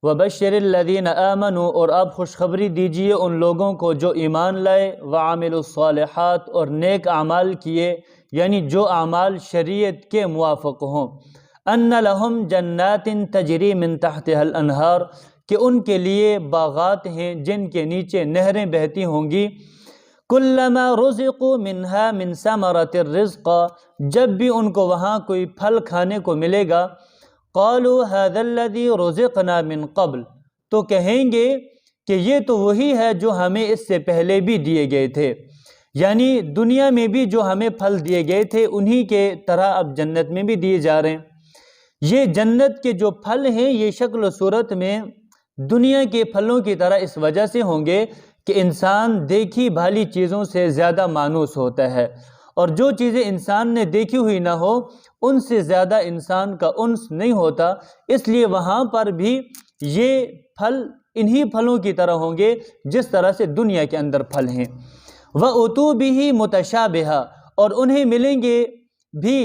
وَبَشِّرِ الَّذِينَ آمَنُوا، اور آپ خوشخبری دیجئے ان لوگوں کو جو ایمان لائے، وَعَمِلُوا الصَّالِحَاتِ، اور نیک اعمال کیے، یعنی جو اعمال شریعت کے موافق ہوں، أَنَّ لَهُمْ جَنَّاتٍ تَجْرِي مِن تَحْتِهَا الْأَنْهَارُ، کہ ان کے لیے باغات ہیں جن کے نیچے نہریں بہتی ہوں گی، كُلَّمَا رُزِقُوا مِنْهَا مِنْ ثَمَرَةِ الرِّزْقِ، جب بھی ان کو وہاں کوئی پھل کھانے کو ملے گا، قَالُوا هَذَا الَّذِي رُزِقْنَا مِن قَبْلُ، تو کہیں گے کہ یہ تو وہی ہے جو ہمیں اس سے پہلے بھی دیے گئے تھے، یعنی دنیا میں بھی جو ہمیں پھل دیے گئے تھے انہی کے طرح اب جنت میں بھی دیے جا رہے ہیں۔ یہ جنت کے جو پھل ہیں یہ شکل و صورت میں دنیا کے پھلوں کی طرح اس وجہ سے ہوں گے کہ انسان دیکھی بھالی چیزوں سے زیادہ مانوس ہوتا ہے، اور جو چیزیں انسان نے دیکھی ہوئی نہ ہو ان سے زیادہ انسان کا انس نہیں ہوتا، اس لیے وہاں پر بھی یہ پھل انہی پھلوں کی طرح ہوں گے جس طرح سے دنیا کے اندر پھل ہیں۔ وَأُتُوا بِهِ مُتَشَابِهًا، اور انہیں ملیں گے بھی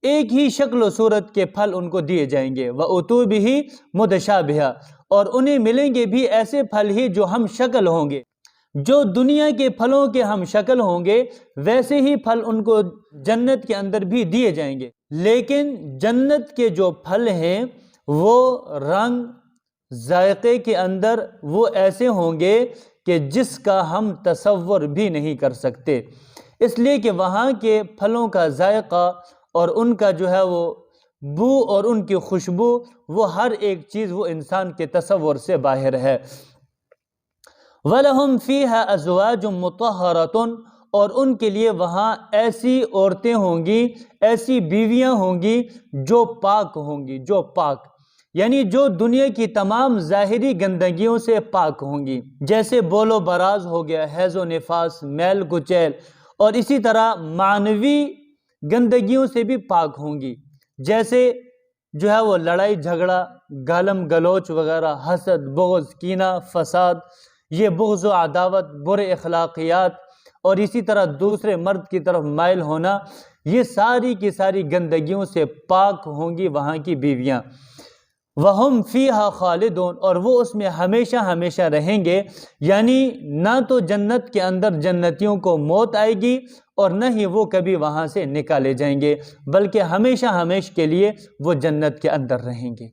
ایک ہی شکل و صورت کے پھل ان کو دیے جائیں گے، وَأُتُوا بِهِ مُتَشَابِهًا، اور انہیں ملیں گے بھی ایسے پھل ہی جو ہم شکل ہوں گے، جو دنیا کے پھلوں کے ہم شکل ہوں گے ویسے ہی پھل ان کو جنت کے اندر بھی دیے جائیں گے، لیکن جنت کے جو پھل ہیں وہ رنگ ذائقے کے اندر وہ ایسے ہوں گے کہ جس کا ہم تصور بھی نہیں کر سکتے، اس لیے کہ وہاں کے پھلوں کا ذائقہ اور ان کا جو ہے وہ بو اور ان کی خوشبو، وہ ہر ایک چیز وہ انسان کے تصور سے باہر ہے۔ وَلَهُمْ فِيهَا أَزْوَاجٌ مُطَهَّرَةٌ، اور ان کے لیے وہاں ایسی عورتیں ہوں گی، ایسی بیویاں ہوں گی جو پاک ہوں گی، جو پاک یعنی جو دنیا کی تمام ظاہری گندگیوں سے پاک ہوں گی، جیسے بول و براز ہو گیا، حیض و نفاس، میل کچیل، اور اسی طرح معنوی گندگیوں سے بھی پاک ہوں گی، جیسے جو ہے وہ لڑائی جھگڑا، گالم گلوچ وغیرہ، حسد، بغض، کینہ، فساد، یہ بغض و عداوت، برے اخلاقیات، اور اسی طرح دوسرے مرد کی طرف مائل ہونا، یہ ساری کی ساری گندگیوں سے پاک ہوں گی وہاں کی بیویاں۔ وَهُمْ فِيهَا خَالِدُونَ، اور وہ اس میں ہمیشہ ہمیشہ رہیں گے، یعنی نہ تو جنت کے اندر جنتیوں کو موت آئے گی اور نہ ہی وہ کبھی وہاں سے نکالے جائیں گے، بلکہ ہمیشہ ہمیشہ کے لیے وہ جنت کے اندر رہیں گے۔